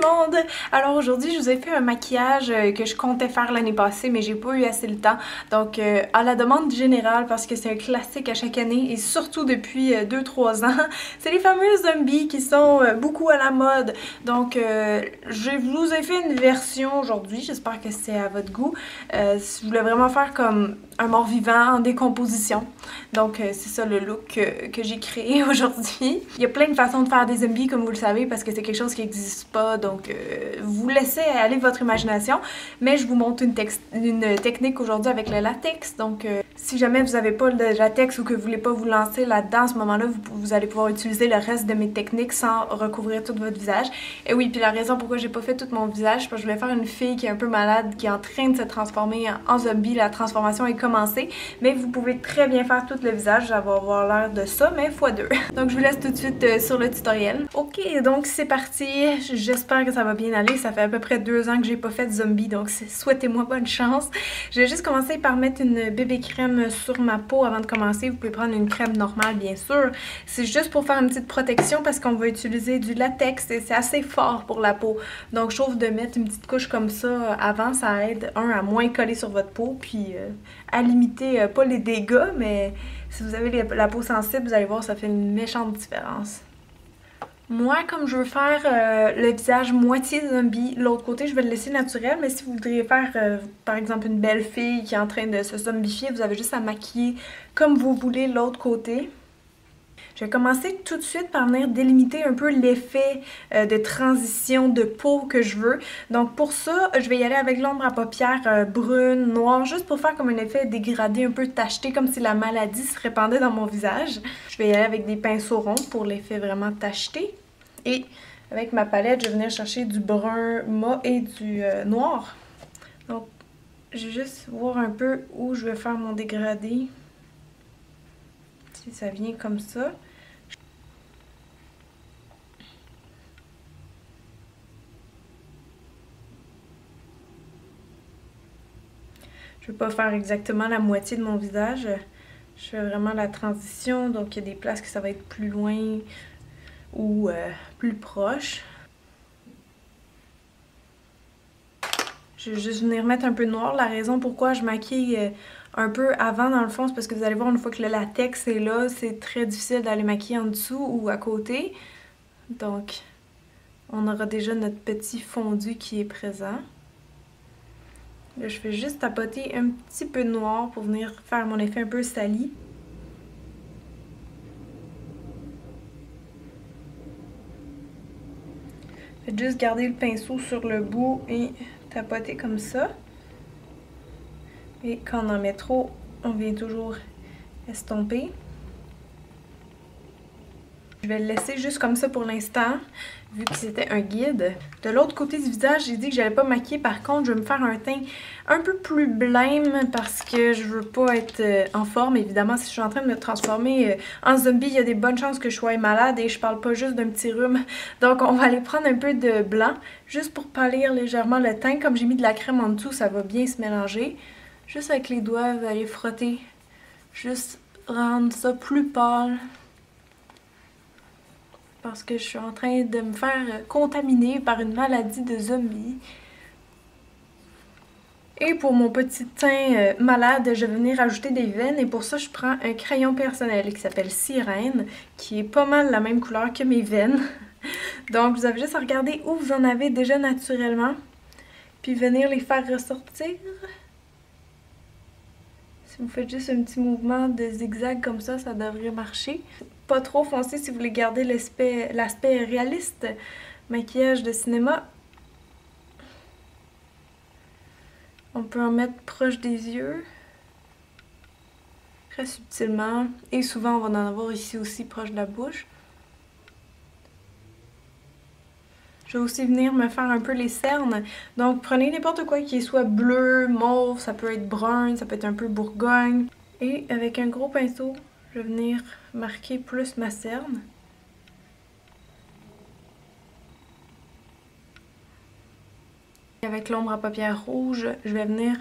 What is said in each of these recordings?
le monde! Alors aujourd'hui, je vous ai fait un maquillage que je comptais faire l'année passée, mais j'ai pas eu assez le temps. Donc, à la demande générale, parce que c'est un classique à chaque année, et surtout depuis 2-3 ans, c'est les fameux zombies qui sont beaucoup à la mode. Donc, je vous ai fait une version aujourd'hui, j'espère que c'est à votre goût. Je voulais vraiment faire comme un mort-vivant en décomposition. Donc, c'est ça le look que j'ai créé aujourd'hui. Il y a plein de façons de faire des zombies, comme vous le savez, parce que c'est quelque chose qui n'existe pas. Donc, vous laissez aller votre imagination. Mais je vous montre une technique aujourd'hui avec le latex. Donc, si jamais vous n'avez pas le latex ou que vous voulez pas vous lancer là-dedans, à ce moment-là, vous allez pouvoir utiliser le reste de mes techniques sans recouvrir tout votre visage. Et oui, puis la raison pourquoi j'ai pas fait tout mon visage, c'est parce que je voulais faire une fille qui est un peu malade, qui est en train de se transformer en zombie. La transformation est commencée. Mais vous pouvez très bien faire tout le visage, ça va avoir l'air de ça, mais x2. Donc je vous laisse tout de suite sur le tutoriel. Ok, donc c'est parti. J'espère que ça va bien aller. Ça fait à peu près 2 ans que j'ai pas fait de zombie, donc souhaitez-moi bonne chance. Je vais juste commencer par mettre une bébé crème sur ma peau avant de commencer. Vous pouvez prendre une crème normale, bien sûr. C'est juste pour faire une petite protection parce qu'on va utiliser du latex et c'est assez fort pour la peau. Donc je trouve de mettre une petite couche comme ça avant, ça aide, à moins coller sur votre peau, puis à limiter, pas les dégâts, mais si vous avez la peau sensible, vous allez voir, ça fait une méchante différence. Moi, comme je veux faire le visage moitié zombie, l'autre côté, je vais le laisser naturel, mais si vous voudriez faire, par exemple, une belle fille qui est en train de se zombifier, vous avez juste à maquiller comme vous voulez l'autre côté. Je vais commencer tout de suite par venir délimiter un peu l'effet de transition de peau que je veux. Donc pour ça, je vais y aller avec l'ombre à paupières brune, noire, juste pour faire comme un effet dégradé, un peu tacheté, comme si la maladie se répandait dans mon visage. Je vais y aller avec des pinceaux ronds pour l'effet vraiment tacheté. Et avec ma palette, je vais venir chercher du brun mat et du noir. Donc je vais juste voir un peu où je vais faire mon dégradé. Si ça vient comme ça. Je ne vais pas faire exactement la moitié de mon visage. Je fais vraiment la transition, donc il y a des places que ça va être plus loin ou plus proche. Je vais juste venir mettre un peu de noir. La raison pourquoi je maquille un peu avant dans le fond, c'est parce que vous allez voir, une fois que le latex est là, c'est très difficile d'aller maquiller en dessous ou à côté. Donc, on aura déjà notre petit fondu qui est présent. Là, je fais juste tapoter un petit peu de noir pour venir faire mon effet un peu sali. Faites juste garder le pinceau sur le bout et tapoter comme ça. Et quand on en met trop, on vient toujours estomper. Je vais le laisser juste comme ça pour l'instant, vu que c'était un guide. De l'autre côté du visage, j'ai dit que j'allais pas maquiller. Par contre, je vais me faire un teint un peu plus blême parce que je veux pas être en forme. Évidemment, si je suis en train de me transformer en zombie, il y a des bonnes chances que je sois malade et je parle pas juste d'un petit rhume. Donc, on va aller prendre un peu de blanc, juste pour pâlir légèrement le teint. Comme j'ai mis de la crème en dessous, ça va bien se mélanger. Juste avec les doigts, vous allez frotter. Juste rendre ça plus pâle. Parce que je suis en train de me faire contaminer par une maladie de zombie. Et pour mon petit teint malade, je vais venir ajouter des veines. Et pour ça, je prends un crayon personnel qui s'appelle Sirène, qui est pas mal la même couleur que mes veines. Donc, vous avez juste à regarder où vous en avez déjà naturellement. Puis venir les faire ressortir. Si vous faites juste un petit mouvement de zigzag comme ça, ça devrait marcher. Pas trop foncé si vous voulez garder l'aspect réaliste. Maquillage de cinéma. On peut en mettre proche des yeux. Très subtilement. Et souvent, on va en avoir ici aussi, proche de la bouche. Je vais aussi venir me faire un peu les cernes. Donc, prenez n'importe quoi qui est soit bleu, mauve, ça peut être brun, ça peut être un peu bourgogne. Et avec un gros pinceau, je vais venir marquer plus ma cerne. Avec l'ombre à paupières rouge, je vais venir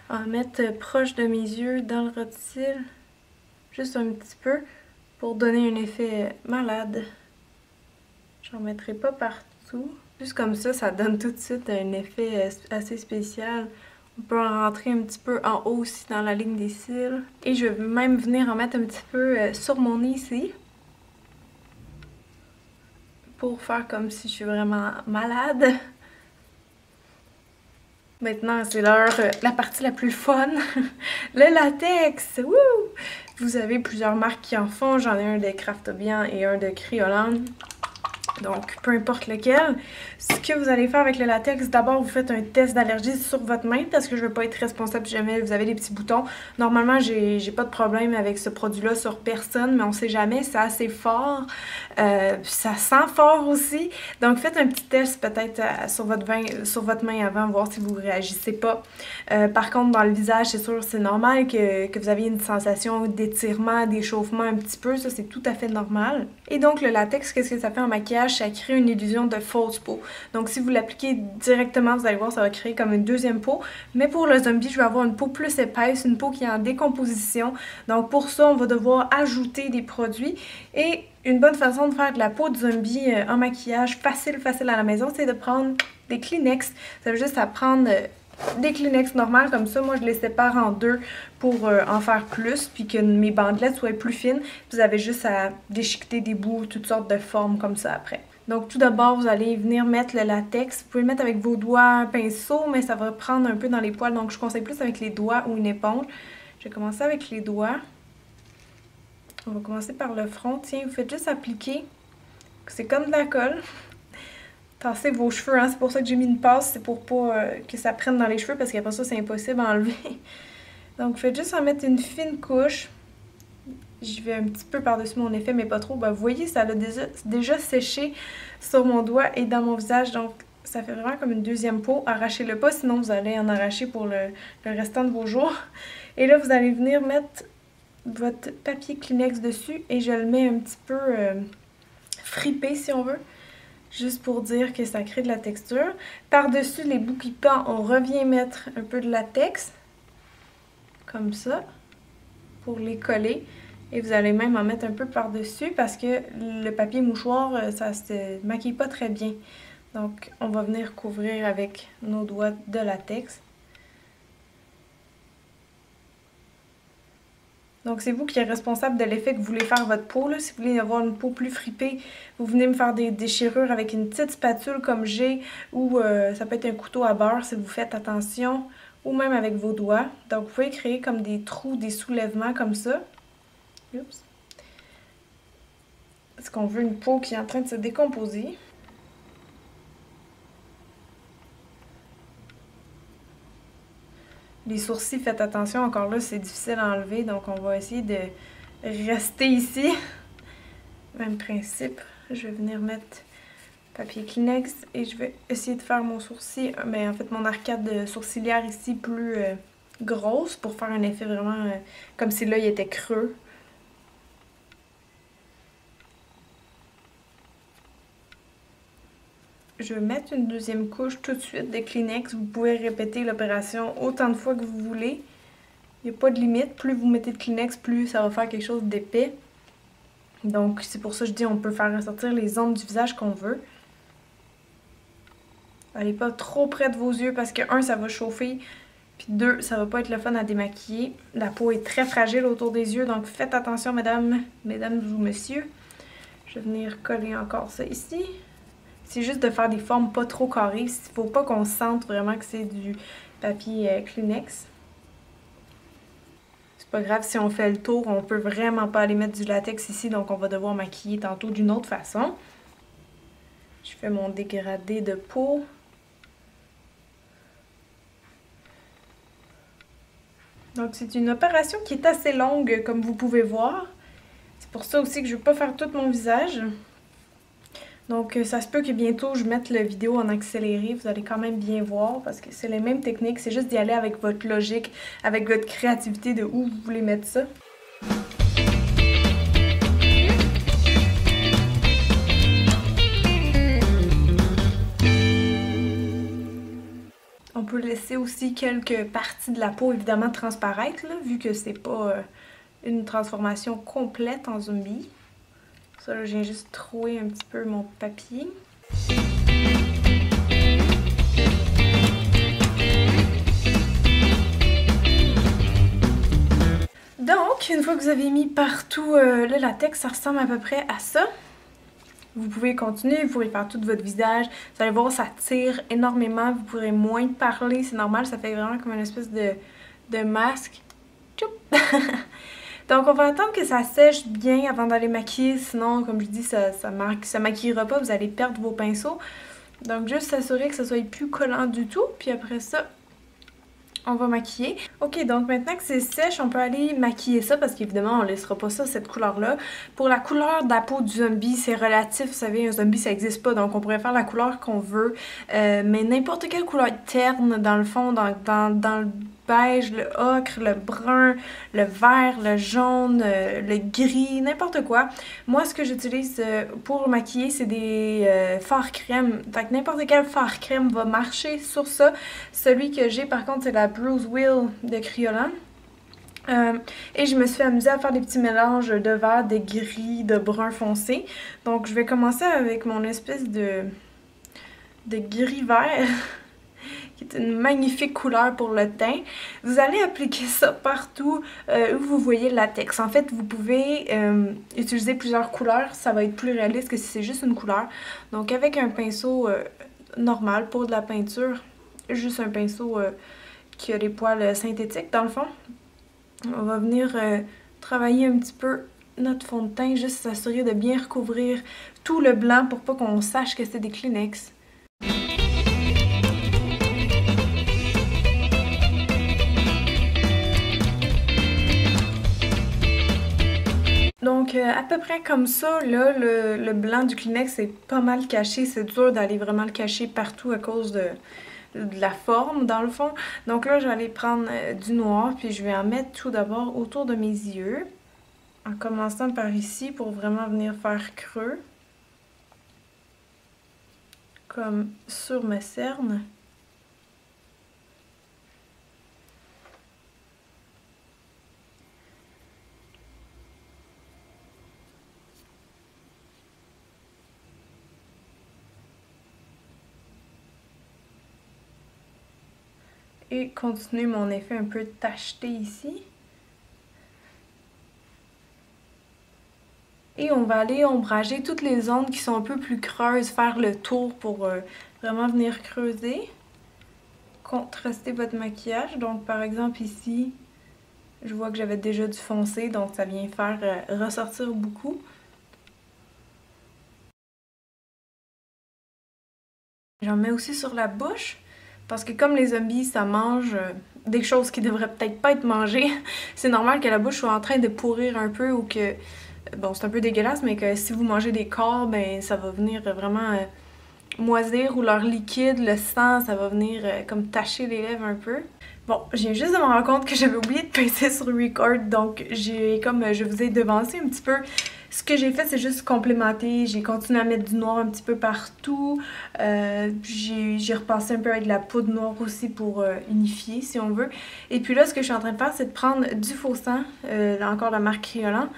en mettre proche de mes yeux dans le ras de cils. Juste un petit peu pour donner un effet malade. J'en mettrai pas partout. Juste comme ça donne tout de suite un effet assez spécial. On peut en rentrer un petit peu en haut aussi dans la ligne des cils. Et je vais même venir en mettre un petit peu sur mon nez ici. Pour faire comme si je suis vraiment malade. Maintenant, c'est l'heure, la partie la plus fun, le latex! Wouh! Vous avez plusieurs marques qui en font, j'en ai un de Craftobian et un de Kryolan. Donc, peu importe lequel. Ce que vous allez faire avec le latex, d'abord, vous faites un test d'allergie sur votre main parce que je ne veux pas être responsable si jamais vous avez des petits boutons. Normalement, j'ai pas de problème avec ce produit-là sur personne, mais on sait jamais, c'est assez fort. Ça sent fort aussi. Donc, faites un petit test peut-être sur votre main avant, voir si vous ne réagissez pas. Par contre, dans le visage, c'est sûr, c'est normal que vous aviez une sensation d'étirement, d'échauffement un petit peu. Ça, c'est tout à fait normal. Et donc, le latex, qu'est-ce que ça fait en maquillage? Ça crée une illusion de fausse peau. Donc si vous l'appliquez directement, vous allez voir, ça va créer comme une deuxième peau. Mais pour le zombie, je vais avoir une peau plus épaisse, une peau qui est en décomposition. Donc pour ça, on va devoir ajouter des produits. Et une bonne façon de faire de la peau de zombie en maquillage facile à la maison, c'est de prendre des Kleenex. Ça veut juste à prendre des Kleenex normales comme ça. Moi, je les sépare en deux pour en faire plus, puis que mes bandelettes soient plus fines. Vous avez juste à déchiqueter des bouts, toutes sortes de formes comme ça après. Donc tout d'abord, vous allez venir mettre le latex. Vous pouvez le mettre avec vos doigts, un pinceau, mais ça va prendre un peu dans les poils. Donc je conseille plus avec les doigts ou une éponge. Je vais commencer avec les doigts. On va commencer par le front. Tiens, vous faites juste appliquer. C'est comme de la colle. Tassez vos cheveux, hein. C'est pour ça que j'ai mis une passe. C'est pour pas que ça prenne dans les cheveux parce qu'après ça, c'est impossible à enlever. Donc faites juste en mettre une fine couche. Je vais un petit peu par-dessus mon effet, mais pas trop. Ben, vous voyez, ça a déjà séché sur mon doigt et dans mon visage. Donc, ça fait vraiment comme une deuxième peau. Arrachez-le pas, sinon vous allez en arracher pour le restant de vos jours. Et là, vous allez venir mettre votre papier Kleenex dessus. Et je le mets un petit peu fripé, si on veut. Juste pour dire que ça crée de la texture. Par-dessus les bouts qui pendent, on revient mettre un peu de latex. Comme ça. Pour les coller. Et vous allez même en mettre un peu par-dessus parce que le papier mouchoir, ça se maquille pas très bien. Donc, on va venir couvrir avec nos doigts de latex. Donc, c'est vous qui êtes responsable de l'effet que vous voulez faire à votre peau. Là. Si vous voulez avoir une peau plus fripée, vous venez me faire des déchirures avec une petite spatule comme j'ai ou ça peut être un couteau à beurre si vous faites attention ou même avec vos doigts. Donc, vous pouvez créer comme des trous, des soulèvements comme ça. Oups. Parce qu'on veut une peau qui est en train de se décomposer. Les sourcils, faites attention, encore là, c'est difficile à enlever, donc on va essayer de rester ici. Même principe, je vais venir mettre papier Kleenex et je vais essayer de faire mon sourcil, mais en fait mon arcade sourcilière ici plus grosse pour faire un effet vraiment comme si l'œil était creux. Je vais mettre une deuxième couche tout de suite de Kleenex. Vous pouvez répéter l'opération autant de fois que vous voulez. Il n'y a pas de limite. Plus vous mettez de Kleenex, plus ça va faire quelque chose d'épais. Donc c'est pour ça que je dis on peut faire ressortir les zones du visage qu'on veut. Allez pas trop près de vos yeux parce que 1, ça va chauffer. Puis 2, ça va pas être le fun à démaquiller. La peau est très fragile autour des yeux. Donc faites attention mesdames ou messieurs. Je vais venir coller encore ça ici. C'est juste de faire des formes pas trop carrées. Il ne faut pas qu'on sente vraiment que c'est du papier Kleenex. C'est pas grave si on fait le tour, on peut vraiment pas aller mettre du latex ici, donc on va devoir maquiller tantôt d'une autre façon. Je fais mon dégradé de peau. Donc c'est une opération qui est assez longue, comme vous pouvez voir. C'est pour ça aussi que je ne veux pas faire tout mon visage. Donc ça se peut que bientôt je mette la vidéo en accéléré, vous allez quand même bien voir parce que c'est les mêmes techniques, c'est juste d'y aller avec votre logique, avec votre créativité de où vous voulez mettre ça. On peut laisser aussi quelques parties de la peau évidemment transparaître, là, vu que c'est pas une transformation complète en zombie. Ça, là, je viens juste trouer un petit peu mon papier. Donc, une fois que vous avez mis partout le latex, ça ressemble à peu près à ça. Vous pouvez continuer, vous pourrez faire tout votre visage. Vous allez voir, ça tire énormément. Vous pourrez moins parler, c'est normal. Ça fait vraiment comme une espèce de masque. Donc, on va attendre que ça sèche bien avant d'aller maquiller. Sinon, comme je dis, ça maquillera pas. Vous allez perdre vos pinceaux. Donc, juste s'assurer que ça soit plus collant du tout. Puis après ça, on va maquiller. Ok, donc maintenant que c'est sèche, on peut aller maquiller ça parce qu'évidemment, on laissera pas ça, cette couleur-là. Pour la couleur de la peau du zombie, c'est relatif. Vous savez, un zombie, ça existe pas. Donc, on pourrait faire la couleur qu'on veut. Mais n'importe quelle couleur terne, dans le fond, dans le beige, le ocre, le brun, le vert, le jaune, le gris, n'importe quoi. Moi, ce que j'utilise pour maquiller, c'est des fards crème. Fait que n'importe quel fard crème va marcher sur ça. Celui que j'ai, par contre, c'est la Bruise Wheel de Kryolan. Et je me suis amusée à faire des petits mélanges de vert, de gris, de brun foncé. Donc, je vais commencer avec mon espèce de gris vert. Qui est une magnifique couleur pour le teint. Vous allez appliquer ça partout où vous voyez le latex. En fait, vous pouvez utiliser plusieurs couleurs. Ça va être plus réaliste que si c'est juste une couleur. Donc, avec un pinceau normal pour de la peinture, juste un pinceau qui a des poils synthétiques dans le fond, on va venir travailler un petit peu notre fond de teint, juste s'assurer de bien recouvrir tout le blanc pour pas qu'on sache que c'est des Kleenex. Donc, à peu près comme ça, là, le blanc du Kleenex est pas mal caché. C'est dur d'aller vraiment le cacher partout à cause de la forme, dans le fond. Donc là, j'allais prendre du noir, puis je vais en mettre tout d'abord autour de mes yeux. En commençant par ici, pour vraiment venir faire creux. Comme sur ma cerne. Et continuer mon effet un peu tacheté ici. Et on va aller ombrager toutes les zones qui sont un peu plus creuses, faire le tour pour vraiment venir creuser. Contraster votre maquillage. Donc par exemple ici, je vois que j'avais déjà du foncé, donc ça vient faire ressortir beaucoup. J'en mets aussi sur la bouche. Parce que comme les zombies, ça mange des choses qui devraient peut-être pas être mangées. C'est normal que la bouche soit en train de pourrir un peu ou que... Bon, c'est un peu dégueulasse, mais que si vous mangez des corps, ben ça va venir vraiment moisir ou leur liquide, le sang, ça va venir comme tacher les lèvres un peu. Bon, je viens juste de me rendre compte que j'avais oublié de pincer sur record, donc je vous ai devancé un petit peu. Ce que j'ai fait, c'est juste complémenter. J'ai continué à mettre du noir un petit peu partout. J'ai repassé un peu avec de la poudre noire aussi pour unifier, si on veut. Et puis là, ce que je suis en train de faire, c'est de prendre du faux sang, là encore la marque Kryolan.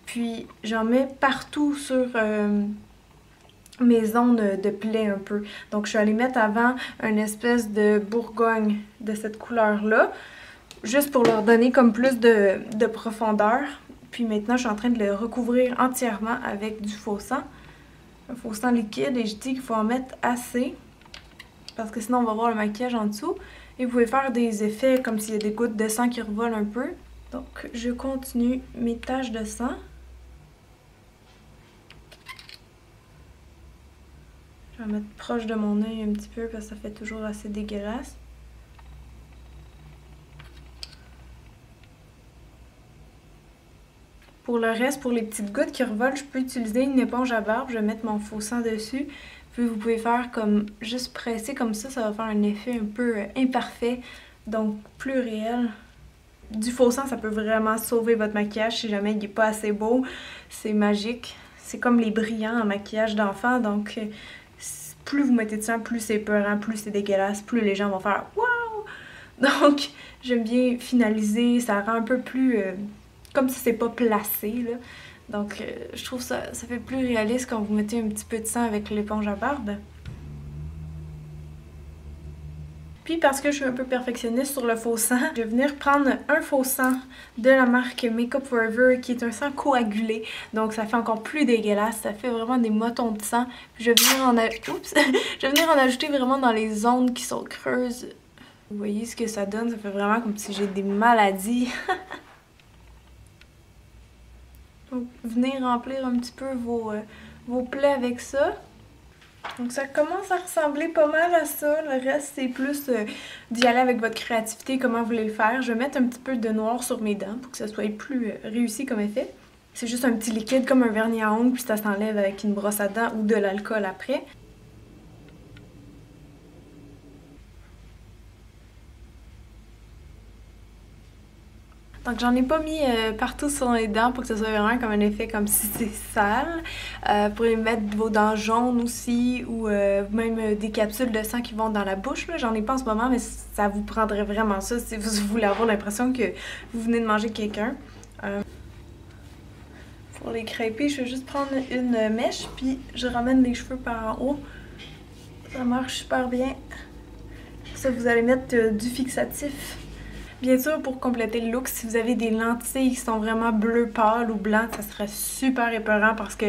Puis j'en mets partout sur mes zones de plaies un peu. Donc je suis allée mettre avant une espèce de bourgogne de cette couleur-là, juste pour leur donner comme plus de profondeur. Puis maintenant, je suis en train de le recouvrir entièrement avec du faux sang. Un faux sang liquide, et je dis qu'il faut en mettre assez, parce que sinon on va voir le maquillage en dessous. Et vous pouvez faire des effets comme s'il y a des gouttes de sang qui revolent un peu. Donc je continue mes taches de sang. Je vais mettre proche de mon œil un petit peu parce que ça fait toujours assez dégueulasse. Pour le reste, pour les petites gouttes qui revolent, je peux utiliser une éponge à barbe. Je vais mettre mon faux sang dessus. Puis vous pouvez faire comme juste presser comme ça va faire un effet un peu imparfait, donc plus réel. Du faux sang, ça peut vraiment sauver votre maquillage si jamais il n'est pas assez beau. C'est magique. C'est comme les brillants en maquillage d'enfant, donc plus vous mettez de sang, plus c'est épeurant, plus c'est dégueulasse, plus les gens vont faire « Wow! » Donc, j'aime bien finaliser, ça rend un peu plus... comme si c'est pas placé, là. Donc, je trouve ça fait plus réaliste quand vous mettez un petit peu de sang avec l'éponge à barbe. Puis parce que je suis un peu perfectionniste sur le faux sang, je vais venir prendre un faux sang de la marque Makeup Forever qui est un sang coagulé. Donc ça fait encore plus dégueulasse, ça fait vraiment des motons de sang. Puis je vais venir je vais venir en ajouter vraiment dans les zones qui sont creuses. Vous voyez ce que ça donne? Ça fait vraiment comme si j'ai des maladies. Donc venez remplir un petit peu vos plaies avec ça. Donc ça commence à ressembler pas mal à ça. Le reste, c'est plus d'y aller avec votre créativité, comment vous voulez le faire. Je vais mettre un petit peu de noir sur mes dents pour que ça soit plus réussi comme effet. C'est juste un petit liquide comme un vernis à ongles, puis ça s'enlève avec une brosse à dents ou de l'alcool après. Donc j'en ai pas mis partout sur les dents pour que ça soit vraiment comme un effet comme si c'est sale. Vous pouvez mettre vos dents jaunes aussi ou même des capsules de sang qui vont dans la bouche. J'en ai pas en ce moment mais ça vous prendrait vraiment ça si vous voulez avoir l'impression que vous venez de manger quelqu'un. Pour les crêper, je vais juste prendre une mèche puis je ramène les cheveux par en haut. Ça marche super bien. Pour ça vous allez mettre du fixatif. Bien sûr, pour compléter le look, si vous avez des lentilles qui sont vraiment bleu pâle ou blanc, ça serait super épeurant parce que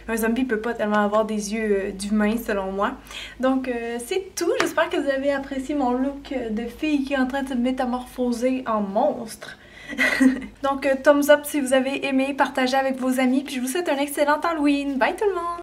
un zombie peut pas tellement avoir des yeux d'humain selon moi. Donc c'est tout. J'espère que vous avez apprécié mon look de fille qui est en train de se métamorphoser en monstre. Donc thumbs up si vous avez aimé, partagez avec vos amis, puis je vous souhaite un excellent Halloween. Bye tout le monde!